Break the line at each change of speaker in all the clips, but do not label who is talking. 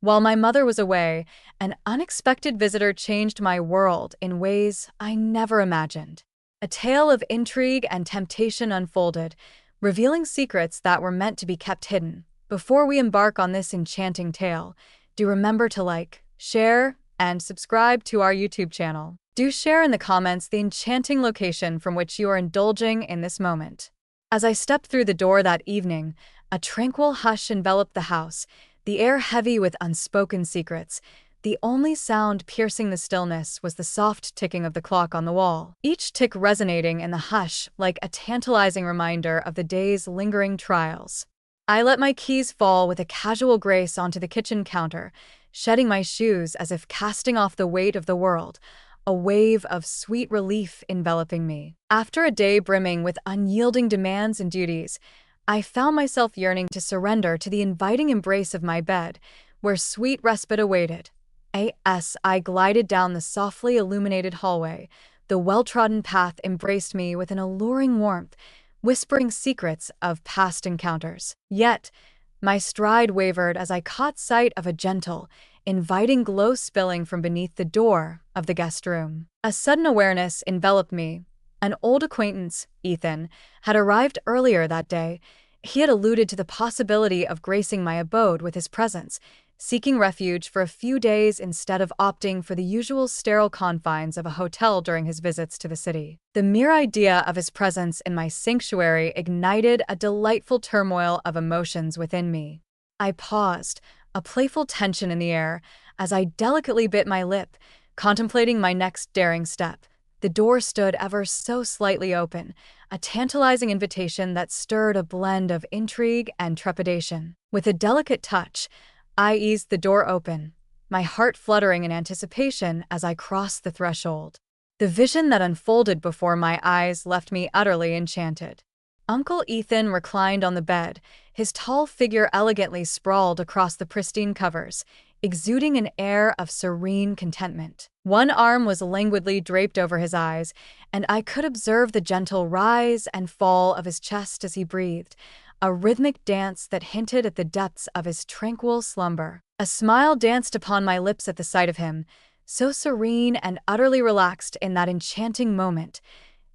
While my mother was away, an unexpected visitor changed my world in ways I never imagined. A tale of intrigue and temptation unfolded, revealing secrets that were meant to be kept hidden. Before we embark on this enchanting tale, do remember to like, share, and subscribe to our YouTube channel. Do share in the comments the enchanting location from which you are indulging in this moment. As I stepped through the door that evening, a tranquil hush enveloped the house, the air heavy with unspoken secrets. The only sound piercing the stillness was the soft ticking of the clock on the wall, each tick resonating in the hush like a tantalizing reminder of the day's lingering trials. I let my keys fall with a casual grace onto the kitchen counter, shedding my shoes as if casting off the weight of the world, a wave of sweet relief enveloping me. After a day brimming with unyielding demands and duties, I found myself yearning to surrender to the inviting embrace of my bed, where sweet respite awaited. As I glided down the softly illuminated hallway, the well-trodden path embraced me with an alluring warmth, whispering secrets of past encounters. Yet, my stride wavered as I caught sight of a gentle, inviting glow spilling from beneath the door of the guest room. A sudden awareness enveloped me. An old acquaintance, Ethan, had arrived earlier that day. He had alluded to the possibility of gracing my abode with his presence, seeking refuge for a few days instead of opting for the usual sterile confines of a hotel during his visits to the city. The mere idea of his presence in my sanctuary ignited a delightful turmoil of emotions within me. I paused, a playful tension in the air, as I delicately bit my lip, contemplating my next daring step. The door stood ever so slightly open, a tantalizing invitation that stirred a blend of intrigue and trepidation. With a delicate touch, I eased the door open, my heart fluttering in anticipation as I crossed the threshold. The vision that unfolded before my eyes left me utterly enchanted. Uncle Ethan reclined on the bed, his tall figure elegantly sprawled across the pristine covers, exuding an air of serene contentment. One arm was languidly draped over his eyes, and I could observe the gentle rise and fall of his chest as he breathed, a rhythmic dance that hinted at the depths of his tranquil slumber. A smile danced upon my lips at the sight of him, so serene and utterly relaxed in that enchanting moment.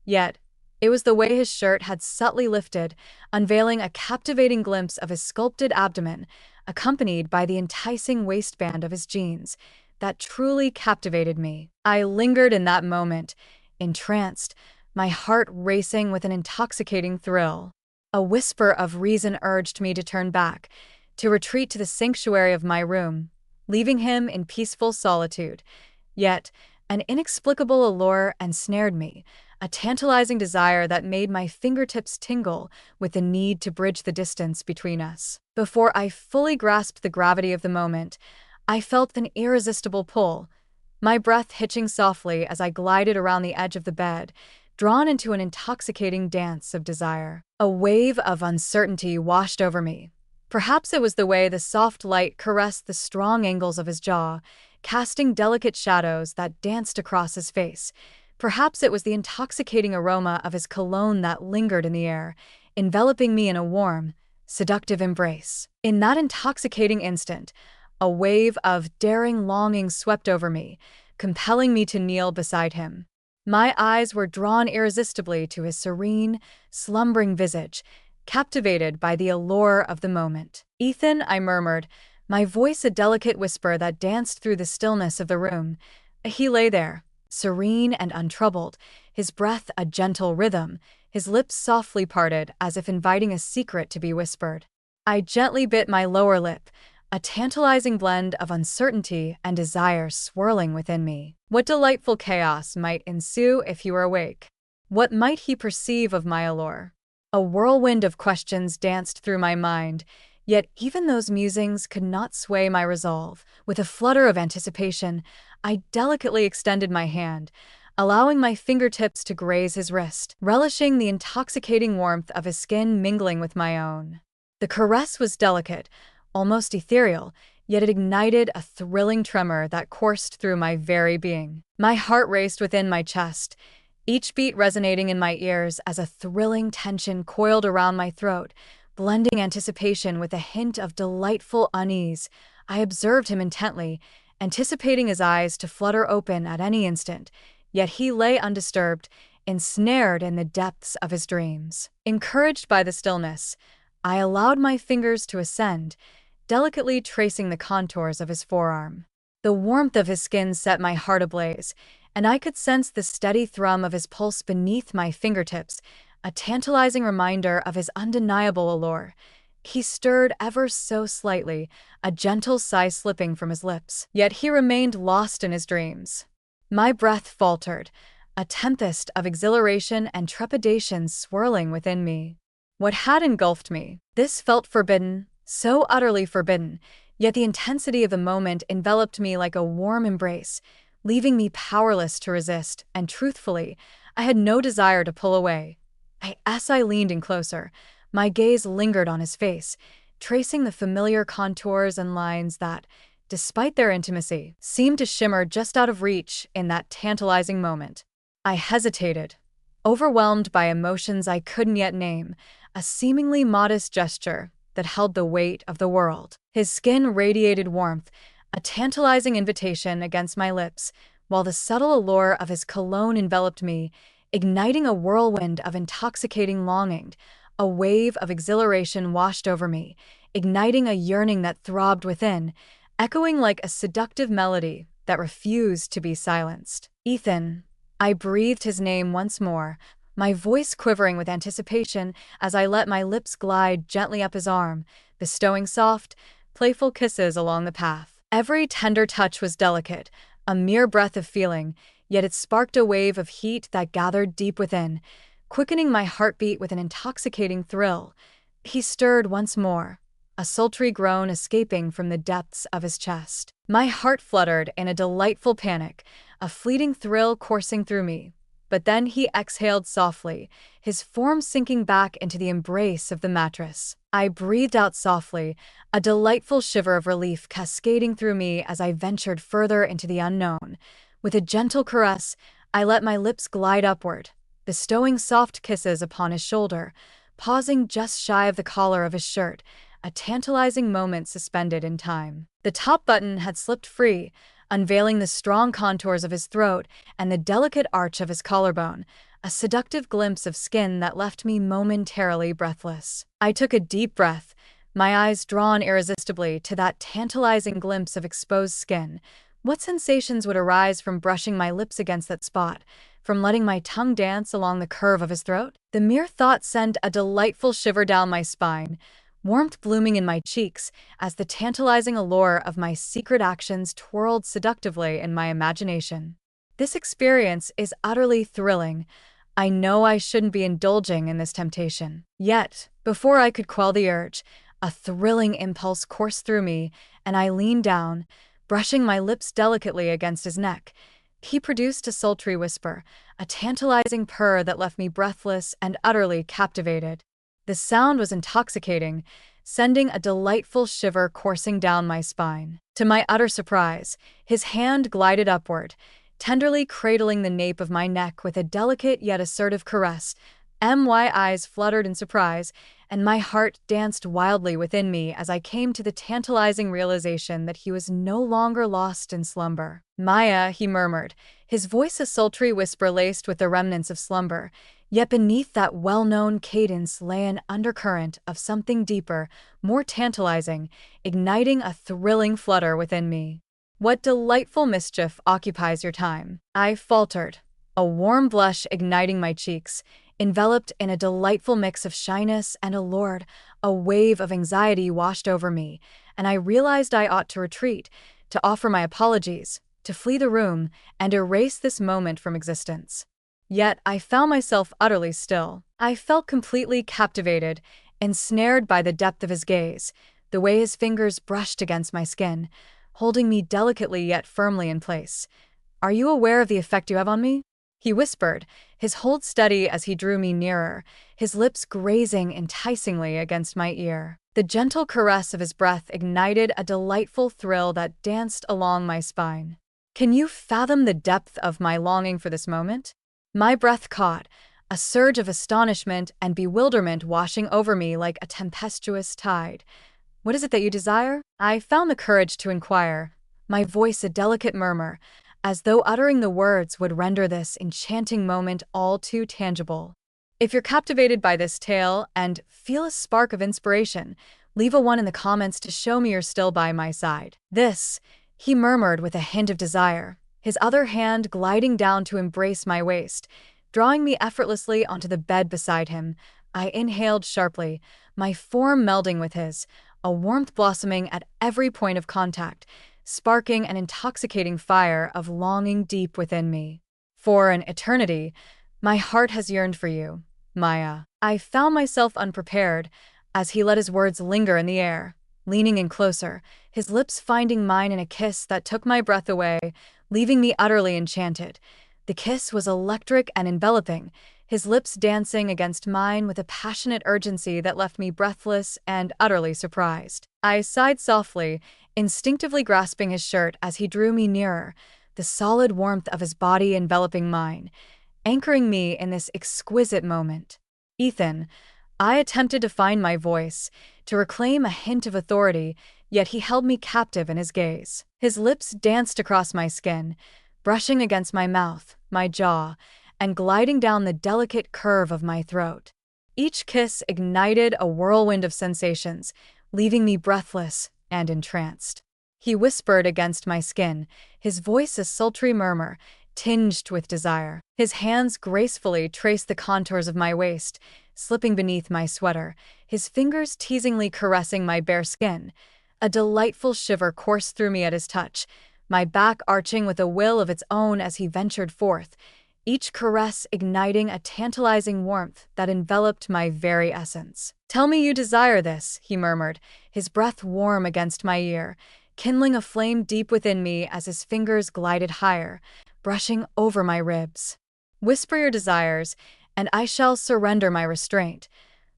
Yet, it was the way his shirt had subtly lifted, unveiling a captivating glimpse of his sculpted abdomen, accompanied by the enticing waistband of his jeans, that truly captivated me. I lingered in that moment, entranced, my heart racing with an intoxicating thrill. A whisper of reason urged me to turn back, to retreat to the sanctuary of my room, leaving him in peaceful solitude. Yet, an inexplicable allure ensnared me, a tantalizing desire that made my fingertips tingle with the need to bridge the distance between us. Before I fully grasped the gravity of the moment, I felt an irresistible pull, my breath hitching softly as I glided around the edge of the bed, drawn into an intoxicating dance of desire. A wave of uncertainty washed over me. Perhaps it was the way the soft light caressed the strong angles of his jaw, casting delicate shadows that danced across his face. Perhaps it was the intoxicating aroma of his cologne that lingered in the air, enveloping me in a warm, seductive embrace. In that intoxicating instant, a wave of daring longing swept over me, compelling me to kneel beside him. My eyes were drawn irresistibly to his serene, slumbering visage, captivated by the allure of the moment. "Ethan," I murmured, my voice a delicate whisper that danced through the stillness of the room. He lay there, serene and untroubled, his breath a gentle rhythm, his lips softly parted as if inviting a secret to be whispered. I gently bit my lower lip, a tantalizing blend of uncertainty and desire swirling within me. What delightful chaos might ensue if he were awake? What might he perceive of my allure? A whirlwind of questions danced through my mind, yet even those musings could not sway my resolve. With a flutter of anticipation, I delicately extended my hand, allowing my fingertips to graze his wrist, relishing the intoxicating warmth of his skin mingling with my own. The caress was delicate, almost ethereal, yet it ignited a thrilling tremor that coursed through my very being. My heart raced within my chest, each beat resonating in my ears as a thrilling tension coiled around my throat, blending anticipation with a hint of delightful unease. I observed him intently, anticipating his eyes to flutter open at any instant, yet he lay undisturbed, ensnared in the depths of his dreams. Encouraged by the stillness, I allowed my fingers to ascend, delicately tracing the contours of his forearm. The warmth of his skin set my heart ablaze, and I could sense the steady thrum of his pulse beneath my fingertips, a tantalizing reminder of his undeniable allure. He stirred ever so slightly, a gentle sigh slipping from his lips. Yet he remained lost in his dreams. My breath faltered, a tempest of exhilaration and trepidation swirling within me. What had engulfed me? This felt forbidden, so utterly forbidden, yet the intensity of the moment enveloped me like a warm embrace, leaving me powerless to resist, and truthfully, I had no desire to pull away. As I leaned in closer, my gaze lingered on his face, tracing the familiar contours and lines that, despite their intimacy, seemed to shimmer just out of reach in that tantalizing moment. I hesitated, overwhelmed by emotions I couldn't yet name, a seemingly modest gesture that held the weight of the world. His skin radiated warmth, a tantalizing invitation against my lips, while the subtle allure of his cologne enveloped me, igniting a whirlwind of intoxicating longing. A wave of exhilaration washed over me, igniting a yearning that throbbed within, echoing like a seductive melody that refused to be silenced. Ethan. I breathed his name once more, my voice quivering with anticipation as I let my lips glide gently up his arm, bestowing soft, playful kisses along the path. Every tender touch was delicate, a mere breath of feeling, yet it sparked a wave of heat that gathered deep within, quickening my heartbeat with an intoxicating thrill. He stirred once more, a sultry groan escaping from the depths of his chest. My heart fluttered in a delightful panic, a fleeting thrill coursing through me. But then he exhaled softly, his form sinking back into the embrace of the mattress. I breathed out softly, a delightful shiver of relief cascading through me as I ventured further into the unknown. With a gentle caress, I let my lips glide upward, bestowing soft kisses upon his shoulder, pausing just shy of the collar of his shirt, a tantalizing moment suspended in time. The top button had slipped free, unveiling the strong contours of his throat and the delicate arch of his collarbone, a seductive glimpse of skin that left me momentarily breathless. I took a deep breath, my eyes drawn irresistibly to that tantalizing glimpse of exposed skin. What sensations would arise from brushing my lips against that spot, from letting my tongue dance along the curve of his throat? The mere thought sent a delightful shiver down my spine, warmth blooming in my cheeks as the tantalizing allure of my secret actions twirled seductively in my imagination. This experience is utterly thrilling. I know I shouldn't be indulging in this temptation. Yet, before I could quell the urge, a thrilling impulse coursed through me, and I leaned down, brushing my lips delicately against his neck. He produced a sultry whisper, a tantalizing purr that left me breathless and utterly captivated. The sound was intoxicating, sending a delightful shiver coursing down my spine. To my utter surprise, his hand glided upward, tenderly cradling the nape of my neck with a delicate yet assertive caress. My eyes fluttered in surprise, and my heart danced wildly within me as I came to the tantalizing realization that he was no longer lost in slumber. "Maya," he murmured, his voice a sultry whisper laced with the remnants of slumber. Yet beneath that well-known cadence lay an undercurrent of something deeper, more tantalizing, igniting a thrilling flutter within me. "What delightful mischief occupies your time?" I faltered, a warm blush igniting my cheeks. Enveloped in a delightful mix of shyness and allure, a wave of anxiety washed over me, and I realized I ought to retreat, to offer my apologies, to flee the room, and erase this moment from existence. Yet I found myself utterly still. I felt completely captivated, ensnared by the depth of his gaze, the way his fingers brushed against my skin, holding me delicately yet firmly in place. "Are you aware of the effect you have on me?" he whispered, his hold steady as he drew me nearer, his lips grazing enticingly against my ear. The gentle caress of his breath ignited a delightful thrill that danced along my spine. "Can you fathom the depth of my longing for this moment?" My breath caught, a surge of astonishment and bewilderment washing over me like a tempestuous tide. What is it that you desire? I found the courage to inquire, my voice a delicate murmur, as though uttering the words would render this enchanting moment all too tangible. If you're captivated by this tale and feel a spark of inspiration, leave a 1 in the comments to show me you're still by my side. This, he murmured with a hint of desire, his other hand gliding down to embrace my waist, drawing me effortlessly onto the bed beside him. I inhaled sharply, my form melding with his, a warmth blossoming at every point of contact, sparking an intoxicating fire of longing deep within me. For an eternity, my heart has yearned for you, Maya. I found myself unprepared as he let his words linger in the air, leaning in closer, his lips finding mine in a kiss that took my breath away, leaving me utterly enchanted. The kiss was electric and enveloping, his lips dancing against mine with a passionate urgency that left me breathless and utterly surprised. I sighed softly, instinctively grasping his shirt as he drew me nearer, the solid warmth of his body enveloping mine, anchoring me in this exquisite moment. Ethan, I attempted to find my voice, to reclaim a hint of authority, yet he held me captive in his gaze. His lips danced across my skin, brushing against my mouth, my jaw, and gliding down the delicate curve of my throat. Each kiss ignited a whirlwind of sensations, leaving me breathless and entranced. He whispered against my skin, his voice a sultry murmur, tinged with desire. His hands gracefully traced the contours of my waist, slipping beneath my sweater, his fingers teasingly caressing my bare skin. A delightful shiver coursed through me at his touch, my back arching with a will of its own as he ventured forth, each caress igniting a tantalizing warmth that enveloped my very essence. "Tell me you desire this," he murmured, his breath warm against my ear, kindling a flame deep within me as his fingers glided higher, brushing over my ribs. "Whisper your desires, and I shall surrender my restraint."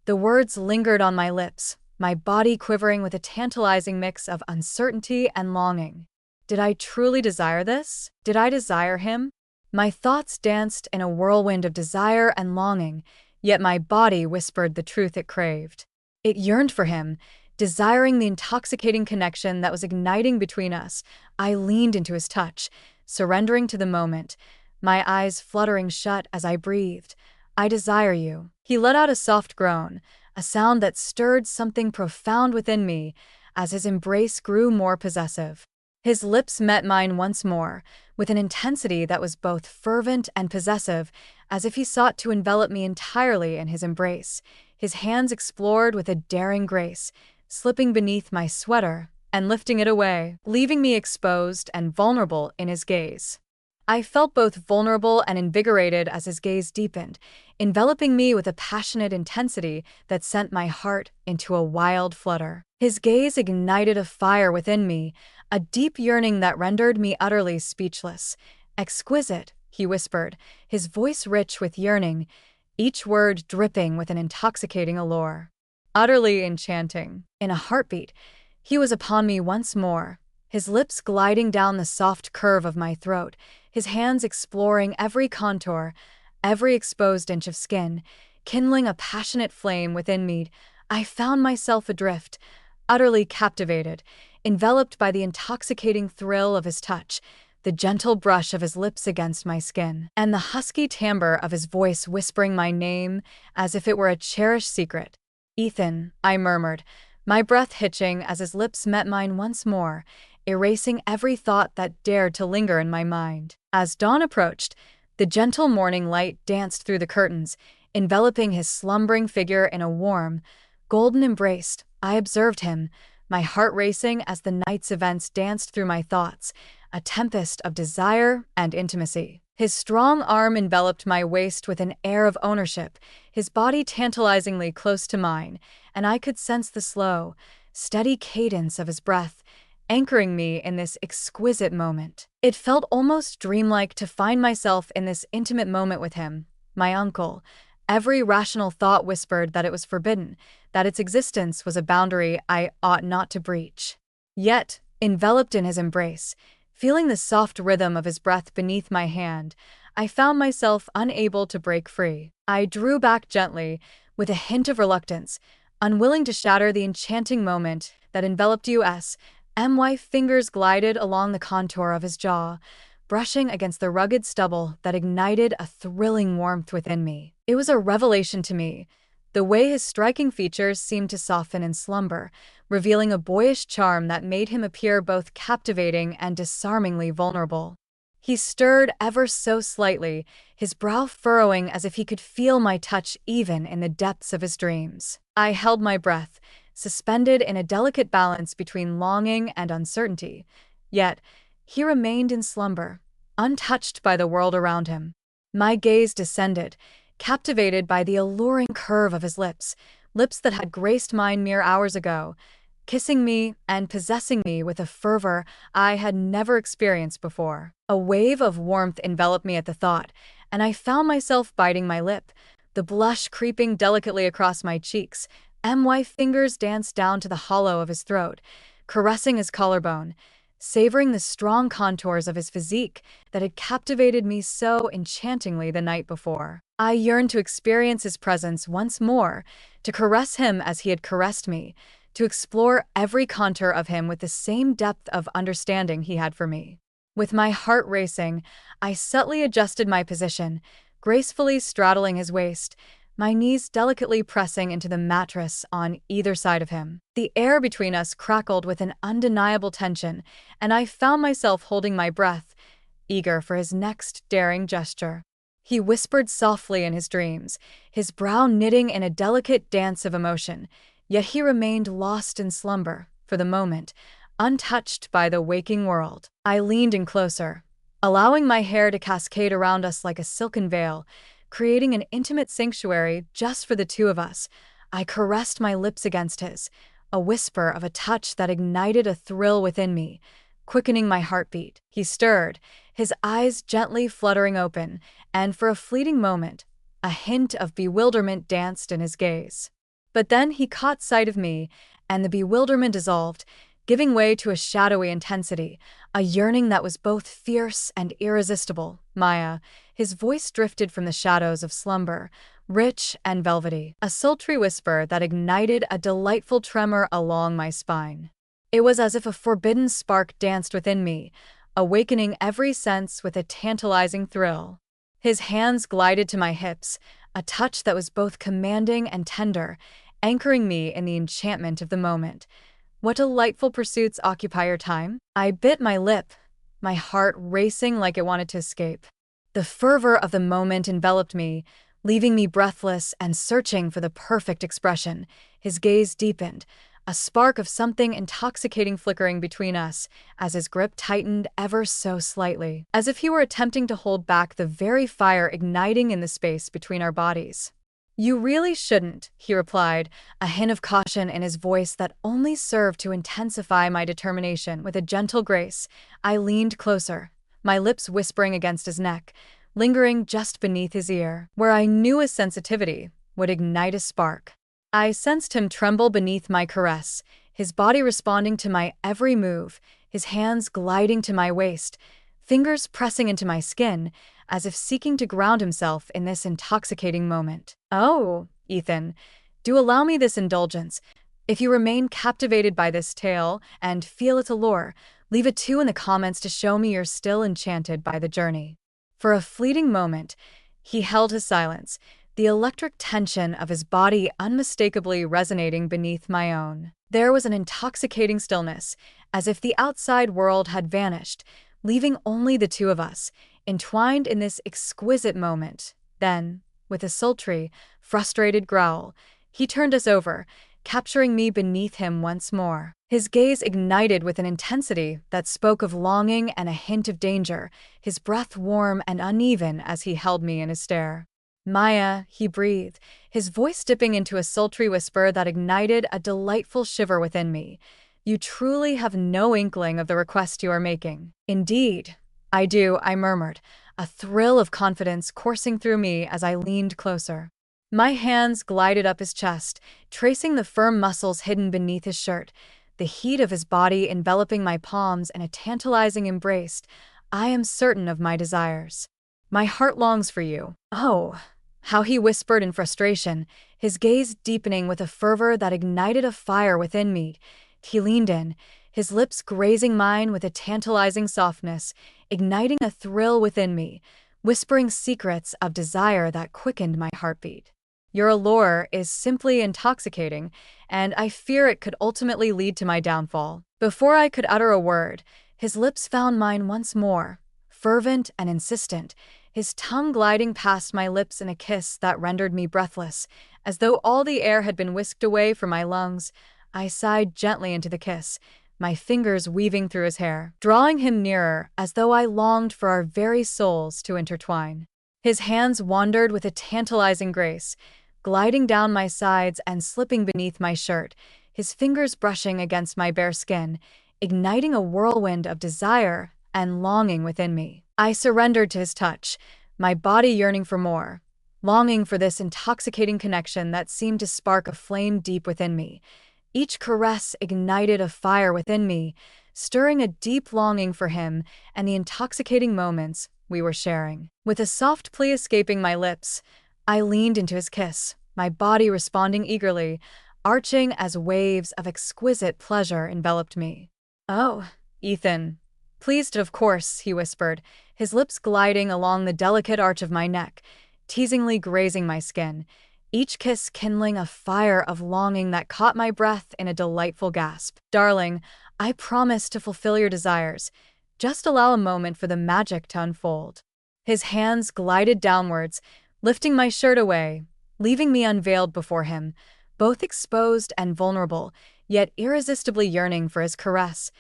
The words lingered on my lips, my body quivering with a tantalizing mix of uncertainty and longing. Did I truly desire this? Did I desire him? My thoughts danced in a whirlwind of desire and longing, yet my body whispered the truth it craved. It yearned for him, desiring the intoxicating connection that was igniting between us. I leaned into his touch, surrendering to the moment, my eyes fluttering shut as I breathed. "I desire you." He let out a soft groan, a sound that stirred something profound within me as his embrace grew more possessive. His lips met mine once more, with an intensity that was both fervent and possessive, as if he sought to envelop me entirely in his embrace. His hands explored with a daring grace, slipping beneath my sweater and lifting it away, leaving me exposed and vulnerable in his gaze. I felt both vulnerable and invigorated as his gaze deepened, enveloping me with a passionate intensity that sent my heart into a wild flutter. His gaze ignited a fire within me, a deep yearning that rendered me utterly speechless. "Exquisite," he whispered, his voice rich with yearning, each word dripping with an intoxicating allure. "Utterly enchanting." In a heartbeat, he was upon me once more, his lips gliding down the soft curve of my throat, his hands exploring every contour, every exposed inch of skin, kindling a passionate flame within me. I found myself adrift, utterly captivated, enveloped by the intoxicating thrill of his touch, the gentle brush of his lips against my skin, and the husky timbre of his voice whispering my name as if it were a cherished secret. "Ethan," I murmured, my breath hitching as his lips met mine once more, erasing every thought that dared to linger in my mind. As dawn approached, the gentle morning light danced through the curtains, enveloping his slumbering figure in a warm, golden embrace. I observed him, my heart racing as the night's events danced through my thoughts, a tempest of desire and intimacy. His strong arm enveloped my waist with an air of ownership, his body tantalizingly close to mine, and I could sense the slow, steady cadence of his breath, anchoring me in this exquisite moment. It felt almost dreamlike to find myself in this intimate moment with him, my uncle. Every rational thought whispered that it was forbidden, that its existence was a boundary I ought not to breach. Yet, enveloped in his embrace, feeling the soft rhythm of his breath beneath my hand, I found myself unable to break free. I drew back gently, with a hint of reluctance, Unwilling to shatter the enchanting moment that enveloped us, my fingers glided along the contour of his jaw, brushing against the rugged stubble that ignited a thrilling warmth within me. It was a revelation to me, the way his striking features seemed to soften in slumber, revealing a boyish charm that made him appear both captivating and disarmingly vulnerable. He stirred ever so slightly, his brow furrowing as if he could feel my touch even in the depths of his dreams. I held my breath, suspended in a delicate balance between longing and uncertainty. Yet, he remained in slumber, untouched by the world around him. My gaze descended, captivated by the alluring curve of his lips, lips that had graced mine mere hours ago, kissing me and possessing me with a fervor I had never experienced before. A wave of warmth enveloped me at the thought, and I found myself biting my lip, the blush creeping delicately across my cheeks. My fingers danced down to the hollow of his throat, caressing his collarbone, savoring the strong contours of his physique that had captivated me so enchantingly the night before. I yearned to experience his presence once more, to caress him as he had caressed me, to explore every contour of him with the same depth of understanding he had for me. With my heart racing, I subtly adjusted my position, gracefully straddling his waist, my knees delicately pressing into the mattress on either side of him. The air between us crackled with an undeniable tension, and I found myself holding my breath, eager for his next daring gesture. He whispered softly in his dreams, his brow knitting in a delicate dance of emotion, yet he remained lost in slumber, for the moment, untouched by the waking world. I leaned in closer, allowing my hair to cascade around us like a silken veil, creating an intimate sanctuary just for the two of us. I caressed my lips against his, a whisper of a touch that ignited a thrill within me, quickening my heartbeat. He stirred, his eyes gently fluttering open, and for a fleeting moment, a hint of bewilderment danced in his gaze. But then he caught sight of me, and the bewilderment dissolved, giving way to a shadowy intensity, a yearning that was both fierce and irresistible. Maya, his voice drifted from the shadows of slumber, rich and velvety, a sultry whisper that ignited a delightful tremor along my spine. It was as if a forbidden spark danced within me, awakening every sense with a tantalizing thrill. His hands glided to my hips, a touch that was both commanding and tender, anchoring me in the enchantment of the moment. What delightful pursuits occupy your time? I bit my lip, my heart racing like it wanted to escape. The fervor of the moment enveloped me, leaving me breathless and searching for the perfect expression. His gaze deepened, a spark of something intoxicating flickering between us as his grip tightened ever so slightly, as if he were attempting to hold back the very fire igniting in the space between our bodies. "You really shouldn't," he replied, a hint of caution in his voice that only served to intensify my determination. With a gentle grace, I leaned closer, my lips whispering against his neck, lingering just beneath his ear, where I knew his sensitivity would ignite a spark. I sensed him tremble beneath my caress, his body responding to my every move, his hands gliding to my waist, fingers pressing into my skin, as if seeking to ground himself in this intoxicating moment. "Oh, Ethan, do allow me this indulgence. If you remain captivated by this tale and feel its allure, leave a 2 in the comments to show me you're still enchanted by the journey." For a fleeting moment, he held his silence, the electric tension of his body unmistakably resonating beneath my own. There was an intoxicating stillness, as if the outside world had vanished, leaving only the two of us, entwined in this exquisite moment. Then, with a sultry, frustrated growl, he turned us over, capturing me beneath him once more. His gaze ignited with an intensity that spoke of longing and a hint of danger, his breath warm and uneven as he held me in his stare. "Maya," he breathed, his voice dipping into a sultry whisper that ignited a delightful shiver within me. "You truly have no inkling of the request you are making." "Indeed, I do," I murmured, a thrill of confidence coursing through me as I leaned closer. My hands glided up his chest, tracing the firm muscles hidden beneath his shirt, the heat of his body enveloping my palms in a tantalizing embrace. "I am certain of my desires. My heart longs for you." "Oh, How he whispered in frustration, his gaze deepening with a fervor that ignited a fire within me. He leaned in, his lips grazing mine with a tantalizing softness, igniting a thrill within me, whispering secrets of desire that quickened my heartbeat. Your allure is simply intoxicating, and I fear it could ultimately lead to my downfall. Before I could utter a word, his lips found mine once more, fervent and insistent, his tongue gliding past my lips in a kiss that rendered me breathless. As though all the air had been whisked away from my lungs, I sighed gently into the kiss, my fingers weaving through his hair, drawing him nearer as though I longed for our very souls to intertwine. His hands wandered with a tantalizing grace, gliding down my sides and slipping beneath my shirt, his fingers brushing against my bare skin, igniting a whirlwind of desire and longing within me. I surrendered to his touch, my body yearning for more, longing for this intoxicating connection that seemed to spark a flame deep within me. Each caress ignited a fire within me, stirring a deep longing for him and the intoxicating moments we were sharing. With a soft plea escaping my lips, I leaned into his kiss, my body responding eagerly, arching as waves of exquisite pleasure enveloped me. "Oh, Ethan." "Pleased, of course," he whispered, his lips gliding along the delicate arch of my neck, teasingly grazing my skin, each kiss kindling a fire of longing that caught my breath in a delightful gasp. "Darling, I promise to fulfill your desires. Just allow a moment for the magic to unfold." His hands glided downwards, lifting my shirt away, leaving me unveiled before him, both exposed and vulnerable, yet irresistibly yearning for his caress.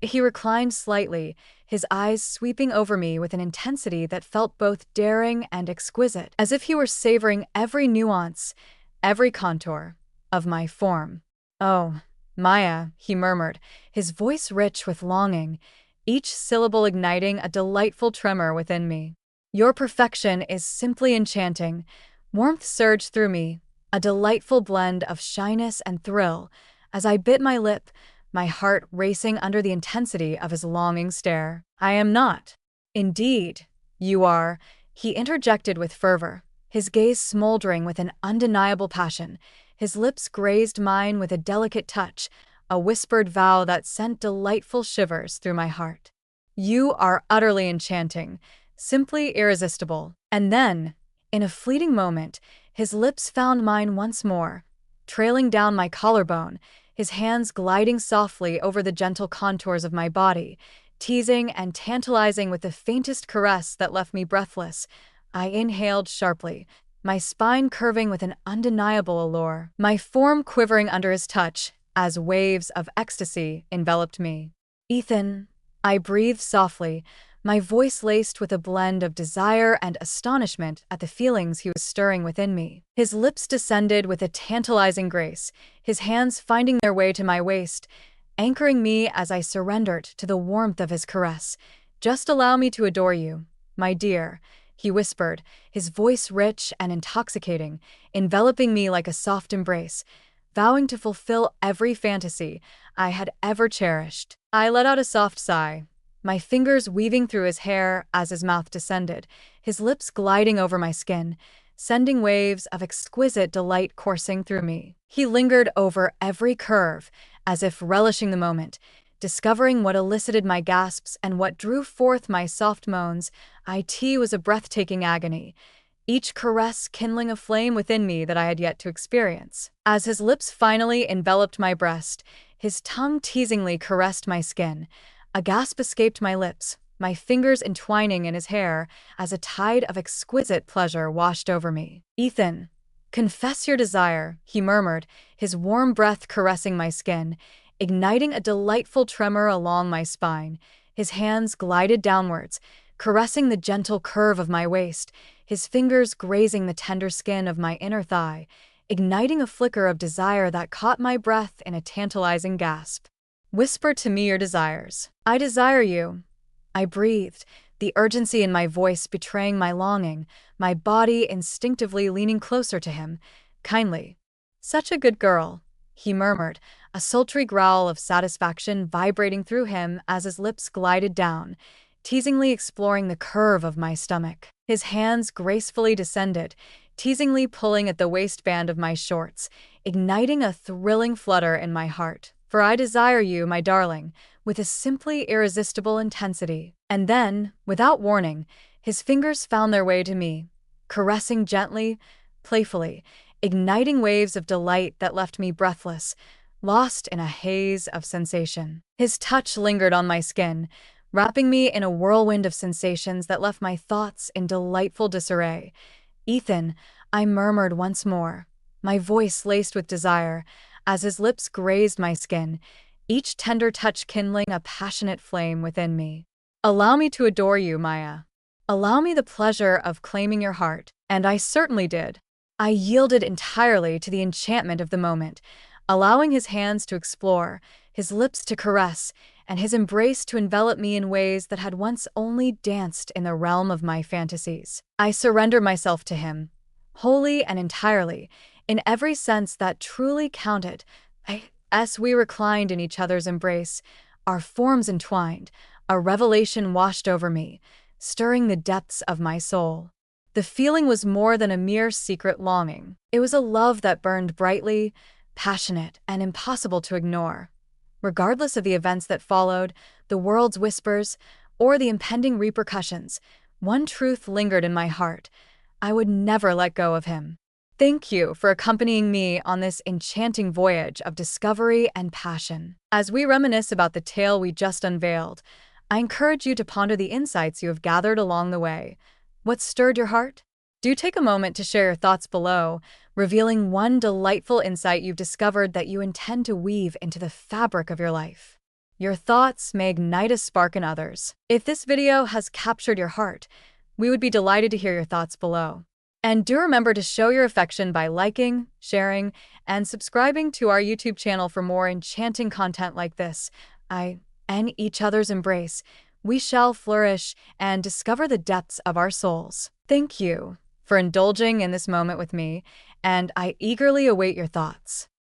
He reclined slightly, his eyes sweeping over me with an intensity that felt both daring and exquisite, as if he were savoring every nuance, every contour of my form. "Oh, Maya," he murmured, his voice rich with longing, each syllable igniting a delightful tremor within me. "Your perfection is simply enchanting." Warmth surged through me, a delightful blend of shyness and thrill, as I bit my lip, my heart racing under the intensity of his longing stare. "I am not." "Indeed, you are," he interjected with fervor, his gaze smoldering with an undeniable passion. His lips grazed mine with a delicate touch, a whispered vow that sent delightful shivers through my heart. "You are utterly enchanting, simply irresistible." And then, in a fleeting moment, his lips found mine once more, trailing down my collarbone, his hands gliding softly over the gentle contours of my body, teasing and tantalizing with the faintest caress that left me breathless. I inhaled sharply, my spine curving with an undeniable allure, my form quivering under his touch as waves of ecstasy enveloped me. "Ethan," I breathed softly, my voice laced with a blend of desire and astonishment at the feelings he was stirring within me. His lips descended with a tantalizing grace, his hands finding their way to my waist, anchoring me as I surrendered to the warmth of his caress. "Just allow me to adore you, my dear," he whispered, his voice rich and intoxicating, enveloping me like a soft embrace, vowing to fulfill every fantasy I had ever cherished. I let out a soft sigh, my fingers weaving through his hair as his mouth descended, his lips gliding over my skin, sending waves of exquisite delight coursing through me. He lingered over every curve, as if relishing the moment, discovering what elicited my gasps and what drew forth my soft moans. It was a breathtaking agony, each caress kindling a flame within me that I had yet to experience. As his lips finally enveloped my breast, his tongue teasingly caressed my skin. A gasp escaped my lips, my fingers entwining in his hair as a tide of exquisite pleasure washed over me. "Ethan, confess your desire," he murmured, his warm breath caressing my skin, igniting a delightful tremor along my spine. His hands glided downwards, caressing the gentle curve of my waist, his fingers grazing the tender skin of my inner thigh, igniting a flicker of desire that caught my breath in a tantalizing gasp. "Whisper to me your desires." "I desire you," I breathed, the urgency in my voice betraying my longing, my body instinctively leaning closer to him. "Kindly." "Such a good girl," he murmured, a sultry growl of satisfaction vibrating through him as his lips glided down, teasingly exploring the curve of my stomach. His hands gracefully descended, teasingly pulling at the waistband of my shorts, igniting a thrilling flutter in my heart. For I desire you, my darling, with a simply irresistible intensity. And then, without warning, his fingers found their way to me, caressing gently, playfully, igniting waves of delight that left me breathless, lost in a haze of sensation. His touch lingered on my skin, wrapping me in a whirlwind of sensations that left my thoughts in delightful disarray. "Ethan," I murmured once more, my voice laced with desire, as his lips grazed my skin, each tender touch kindling a passionate flame within me. "Allow me to adore you, Maya. Allow me the pleasure of claiming your heart." And I certainly did. I yielded entirely to the enchantment of the moment, allowing his hands to explore, his lips to caress, and his embrace to envelop me in ways that had once only danced in the realm of my fantasies. I surrendered myself to him, wholly and entirely, in every sense that truly counted. As we reclined in each other's embrace, our forms entwined, a revelation washed over me, stirring the depths of my soul. The feeling was more than a mere secret longing. It was a love that burned brightly, passionate, and impossible to ignore. Regardless of the events that followed, the world's whispers, or the impending repercussions, one truth lingered in my heart: I would never let go of him. Thank you for accompanying me on this enchanting voyage of discovery and passion. As we reminisce about the tale we just unveiled, I encourage you to ponder the insights you have gathered along the way. What stirred your heart? Do take a moment to share your thoughts below, revealing one delightful insight you've discovered that you intend to weave into the fabric of your life. Your thoughts may ignite a spark in others. If this video has captured your heart, we would be delighted to hear your thoughts below. And do remember to show your affection by liking, sharing, and subscribing to our YouTube channel for more enchanting content like this. In each other's embrace, we shall flourish and discover the depths of our souls. Thank you for indulging in this moment with me, and I eagerly await your thoughts.